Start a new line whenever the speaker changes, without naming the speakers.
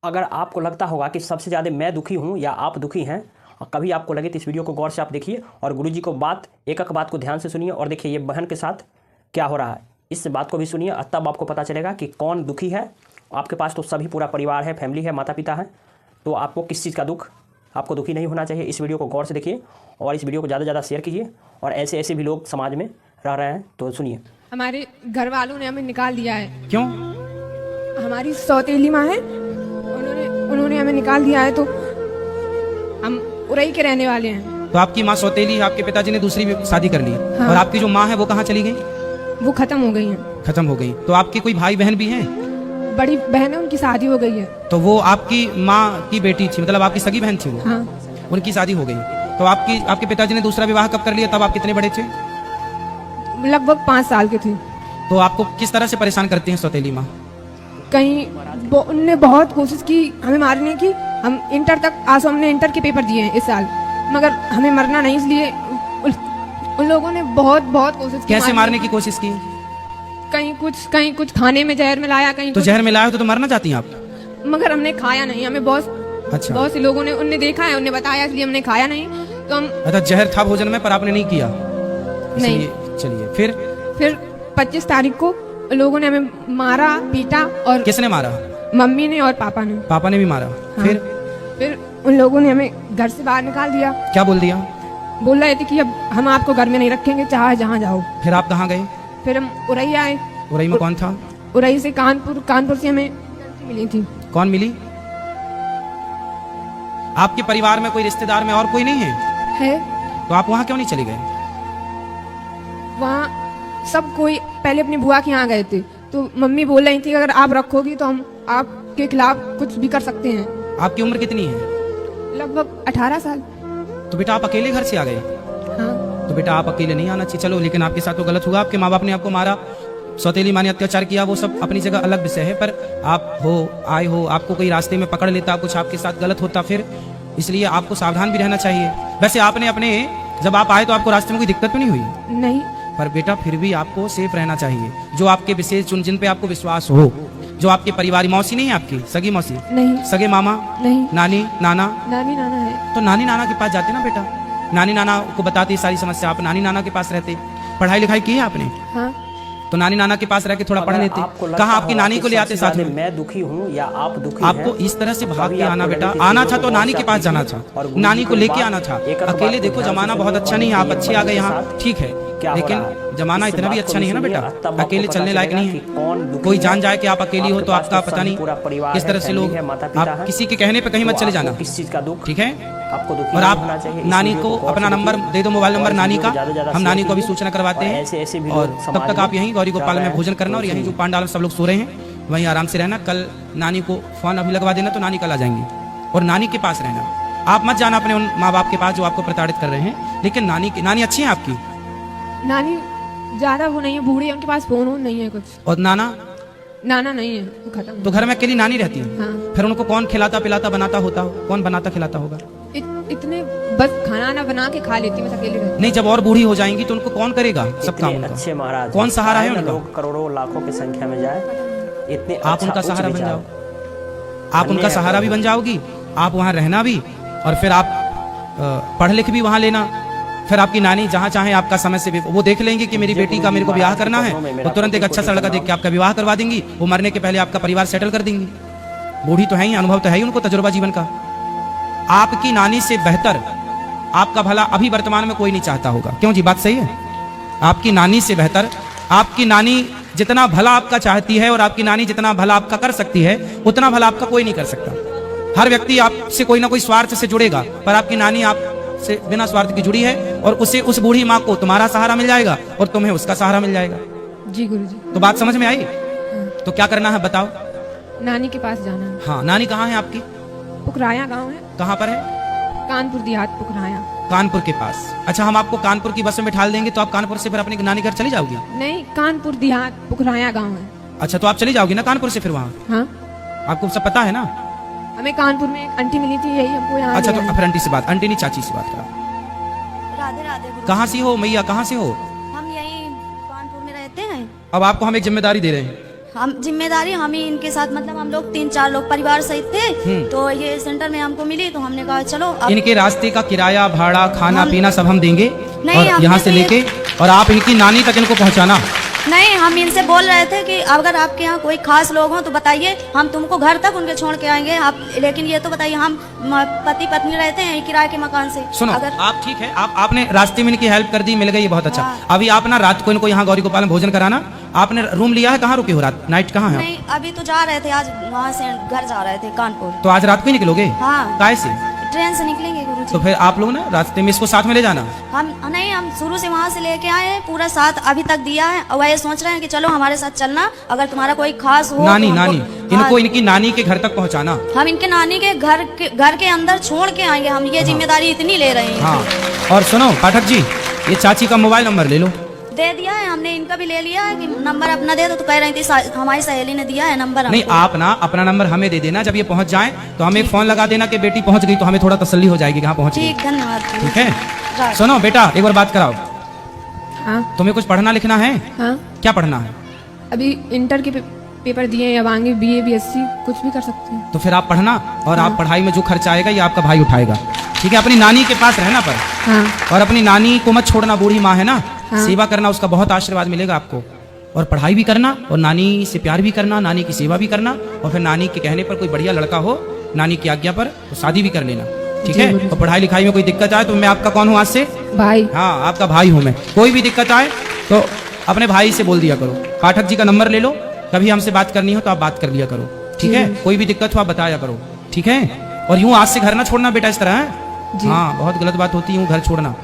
अगर आपको लगता होगा कि सबसे ज़्यादा मैं दुखी हूँ या आप दुखी हैं, और कभी आपको लगे तो इस वीडियो को गौर से आप देखिए और गुरुजी को एक एक बात को ध्यान से सुनिए और देखिए ये बहन के साथ क्या हो रहा है, इस बात को भी सुनिए और तब आपको पता चलेगा कि कौन दुखी है। आपके पास तो सभी पूरा परिवार है, फैमिली है, माता पिता है, तो आपको किस चीज़ का दुख, आपको दुखी नहीं होना चाहिए। इस वीडियो को गौर से देखिए और इस वीडियो को ज़्यादा से ज़्यादा शेयर कीजिए। और ऐसे ऐसे भी लोग समाज में रह रहे हैं, तो सुनिए।
हमारे घर वालों ने हमें निकाल दिया है।
क्यों?
हमारी सौतेली माँ है, उन्होंने हमें निकाल दिया है, तो हम उरई के रहने वाले हैं।
तो आपकी माँ सौतेली है, आपके पिताजी ने दूसरी भी शादी कर ली।
हाँ।
और आपकी जो माँ है वो कहाँ चली गई?
वो खत्म हो गई हैं।
खत्म हो गई। तो आपके कोई भाई बहन भी हैं?
बड़ी बहन है, उनकी शादी हो गई है।
तो वो आपकी माँ की बेटी थी, मतलब आपकी सगी बहन थी वो?
हाँ।
उनकी शादी हो गई। तो आपके पिताजी ने दूसरा विवाह कब कर लिया? तब आप कितने बड़े थे?
लगभग 5 साल के थे।
तो आपको किस तरह से परेशान करती हैं सौतेली माँ?
कहीं उनने बहुत कोशिश की हमें मारने की। हम इंटर तक हमने इंटर के पेपर दिए हैं इस साल, मगर हमें मरना नहीं, इसलिए उन लोगों ने बहुत कोशिश की।
कैसे मारने की कोशिश की?
कहीं कुछ खाने में जहर मिलाया, कहीं
तो जहर मिलाया तो मरना चाहती हैं आप?
मगर हमने खाया नहीं। हमें
अच्छा।
बहुत से लोगों ने उनने देखा है, उनने बताया, इसलिए हमने खाया नहीं। तो हम
अच्छा, जहर था भोजन में पर आपने नहीं किया?
नहीं।
चलिए
फिर 25 तारीख को लोगों ने हमें मारा, पीटा। और
किसने मारा?
मम्मी ने और पापा ने।
पापा ने भी मारा।
हाँ। फिर उन लोगों ने हमें घर से बाहर निकाल दिया।
क्या बोल दिया?
बोल रहे थे कि अब हम आपको घर में नहीं रखेंगे, चाहे जहाँ जाओ।
फिर आप कहाँ गए?
फिर हम उरई आए।
उरई में कौन था?
उरई से कानपुर से हमें मिली थी।
कौन मिली? आपके परिवार में कोई रिश्तेदार में और कोई नहीं है? तो आप वहाँ क्यों नहीं चले गए?
वहाँ सब कोई पहले अपनी बुआ के यहाँ गए थे, तो मम्मी बोल रही थी अगर आप रखोगी तो हम आपके खिलाफ कुछ भी कर सकते हैं।
आपकी उम्र कितनी है?
लगभग 18 साल।
तो बेटा आप अकेले घर से आ गए?
हाँ।
तो बेटा आप अकेले नहीं आना चाहिए, चलो, लेकिन आपके साथ तो गलत हुआ। आपके माँ बाप ने आपको मारा, सौतेली माँ ने अत्याचार किया, वो सब अपनी जगह अलग विषय है। पर आप आए हो, आपको कोई रास्ते में पकड़ लेता, कुछ आपके साथ गलत होता, फिर इसलिए आपको सावधान भी रहना चाहिए। वैसे आपने जब आप आए तो आपको रास्ते में कोई दिक्कत तो नहीं हुई?
नहीं।
पर बेटा फिर भी आपको सेफ रहना चाहिए। जो आपके विशेष जिन पे आपको विश्वास हो, जो आपके परिवार, मौसी नहीं है आपकी? सगी मौसी
नहीं।
सगे मामा
नहीं।
नानी नाना?
नानी नाना है।
तो नानी नाना के पास जाते ना बेटा, नानी नाना को बताती सारी समस्या, आप नानी नाना के पास रहते। पढ़ाई लिखाई की है आपने?
हाँ।
तो नानी नाना के पास रह के थोड़ा पढ़ लेते। कहाँ आपकी नानी को ले आते साथ में?
मैं दुखी हूँ या आप दुखी
आपको इस तरह से भाग के आना बेटा, आना था तो नानी के पास जाना था, नानी को लेके आना था। अकेले देखो जमाना बहुत अच्छा नहीं है, आप अच्छे आ गए यहाँ, ठीक है, लेकिन जमाना इतना भी अच्छा नहीं है ना बेटा, अकेले चलने लायक नहीं है। कोई जान जाए कि आप अकेली हो तो आपका पता नहीं किस तरह से लोग, आप किसी के कहने पे कहीं मत चले जाना,
किस चीज का दुख,
ठीक है?
आपको दुखी
और
नहीं
आप
होना चाहिए।
नानी को अपना नंबर दे दो, मोबाइल नंबर नानी का, हम नानी को भी सूचना करवाते हैं। और तब तक आप यहीं गौरी गोपाल में भोजन करना और यहीं जो पांडाल में सब लोग सो रहे हैं वहीं आराम से रहना। कल नानी को फोन अभी लगवा देना तो नानी कल आ जाएंगी, और नानी के पास रहना। आप मत जाना अपने उन माँ बाप के पास जो आपको प्रताड़ित कर रहे हैं, लेकिन नानी अच्छी है आपकी?
नानी ज्यादा वो नहीं है, बूढ़ी है, उनके पास फोन नहीं है कुछ।
और नाना
नहीं है, वो खत्म।
तो घर में अकेली नानी रहती है?
हाँ।
फिर उनको कौन खिलाता पिलाता बनाता होता? कौन बनाता खिलाता होगा?
इतने बस खाना ना बना के खा लेती, मैं अकेले रहती।
नहीं, जब और बूढ़ी हो जाएंगी तो उनको कौन करेगा सब काम? उनका
अच्छे महाराज,
कौन सहारा है उनका?
लोग करोड़ों लाखों की संख्या में जाए, इतने
आप उनका सहारा बन जाओ, आप उनका सहारा भी बन जाओगी, आप वहाँ रहना भी, और फिर आप पढ़ लिख भी वहाँ लेना। फिर आपकी नानी जहाँ चाहे आपका समय से वो देख लेंगे कि मेरी बेटी का मेरे को ब्याह करना है, वो तुरंत एक अच्छा सा लड़का देख के आपका विवाह करवा देंगी। वो मरने के पहले आपका परिवार सेटल कर देंगी। बूढ़ी तो है ही, अनुभव तो है ही उनको, तजुर्बा जीवन का। आपकी नानी से बेहतर आपका भला अभी वर्तमान में कोई नहीं चाहता होगा, क्यों जी? बात सही है? आपकी नानी से बेहतर, आपकी नानी जितना भला आपका चाहती है और आपकी नानी जितना भला आपका कर सकती है, उतना भला आपका कोई नहीं कर सकता। हर व्यक्ति आपसे कोई ना कोई स्वार्थ से जुड़ेगा, पर आपकी नानी आपसे बिना स्वार्थ की जुड़ी है, और उसे, उस बूढ़ी माँ को तुम्हारा सहारा मिल जाएगा और तुम्हें उसका सहारा मिल जाएगा।
जी गुरुजी।
तो बात समझ में आई? तो क्या करना है बताओ?
नानी के पास जाना है।
हाँ, नानी कहाँ है आपकी?
पुखराया गांव है।
कहाँ पर है?
कानपुर देहात, पुखराया।
कानपुर के पास। अच्छा, हम आपको कानपुर की बस में बिठा देंगे तो आप कानपुर से फिर अपने नानी घर चली जाओगी?
नहीं, कानपुर देहात, पुखराया गांव है।
अच्छा, तो आप चली जाओगी ना कानपुर से फिर वहाँ?
हाँ।
आपको सब पता है ना?
हमें कानपुर में एक आंटी मिली थी, यही हमको यहाँ।
अच्छा, तो फिर आंटी से बात, आंटी नहीं चाची से बात करा।
राधे राधे गुरु।
कहाँ से हो मैया, कहाँ से हो?
हम यही कानपुर में रहते हैं।
अब आपको हम एक जिम्मेदारी दे रहे हैं,
हम जिम्मेदारी हम ही इनके साथ, मतलब हम लोग 3-4 लोग परिवार सहित थे, तो ये सेंटर में हमको मिली तो हमने कहा चलो अब
इनके रास्ते का किराया भाड़ा खाना
हम-
पीना सब हम देंगे,
नहीं,
और
हमने
यहाँ
तो
से
ये-
लेके और आप इनकी नानी तक इनको पहुँचाना।
नहीं, हम इनसे बोल रहे थे कि अगर आपके यहाँ कोई खास लोग हों तो बताइए, हम तुमको घर तक उनके छोड़ के आएंगे आप, लेकिन ये तो बताइए हम पति पत्नी रहते हैं किराए के मकान से।
सुनो
अगर
आप ठीक है, आपने रास्ते में इनकी हेल्प कर दी, मिल गई, ये बहुत अच्छा।
हाँ।
अभी आप ना रात को इनको यहाँ गौरी गोपाल में भोजन कराना। आपने रूम लिया है, कहाँ रुके हो रात, नाइट कहाँ है आप?
नहीं, अभी तो जा रहे थे, आज वहाँ से घर जा रहे थे कानपुर।
तो आज रात को ही निकलोगे?
हाँ।
काय से?
ट्रेन से निकलेंगे गुरुजी।
तो फिर आप लोग ना रास्ते में इसको साथ में ले जाना।
हम नहीं, हम शुरू से वहाँ से लेके आए हैं, पूरा साथ अभी तक दिया है, और वह सोच रहे हैं कि चलो हमारे साथ चलना, अगर तुम्हारा कोई खास हो
नानी
तो
नानी
हमको-
इनको
हाँ,
इनकी नानी के घर तक पहुँचाना।
हम इनके नानी के घर के अंदर छोड़ के आएंगे, हम ये जिम्मेदारी इतनी ले रहे हैं।
हाँ, और सुनो पाठक जी, ये चाची का मोबाइल नंबर ले लो।
दे दिया है हमने, इनका भी ले लिया है कि नंबर अपना दे दो, तो कह रही थी हमारी सहेली ने दिया है नंबर
नहीं,
हमको।
आप ना अपना नंबर हमें दे देना, जब ये पहुंच जाए तो हमें एक फोन लगा देना कि बेटी पहुंच गई, तो हमें थोड़ा तसल्ली हो जाएगी कहाँ पहुंच गई।
ठीक, धन्यवाद।
ठीक है,
राइट।
सुनो बेटा एक बार बात कराओ,
हाँ
तुम्हें कुछ पढ़ना लिखना है?
हाँ,
क्या पढ़ना है?
अभी इंटर के पेपर दिए हैं, अब आगे BA BSc कुछ भी कर सकते हैं।
तो फिर आप पढ़ना, और आप पढ़ाई में जो खर्चा आएगा ये आपका भाई उठाएगा। ठीक है, अपनी नानी के पास रहना पर,
हाँ
और अपनी नानी को मत छोड़ना, बूढ़ी माँ है ना,
हाँ।
सेवा करना, उसका बहुत आशीर्वाद मिलेगा आपको। और पढ़ाई भी करना, और नानी से प्यार भी करना, नानी की सेवा भी करना, और फिर नानी के कहने पर कोई बढ़िया लड़का हो नानी की आज्ञा पर तो शादी भी कर लेना। ठीक
जी,
है,
गुरुजी।
और पढ़ाई लिखाई में कोई दिक्कत आए तो मैं आपका कौन हूँ आज से?
भाई।
हाँ, आपका भाई हूँ मैं। कोई भी दिक्कत आए तो अपने भाई से बोल दिया करो। पाठक जी का नंबर ले लो, कभी हमसे बात करनी हो तो आप बात कर लिया करो। ठीक है, कोई भी दिक्कत हो आप बताया करो। ठीक है, और यूं आज से घर ना छोड़ना बेटा इस तरह है।
जी।
हाँ, बहुत गलत बात होती है यूं घर छोड़ना।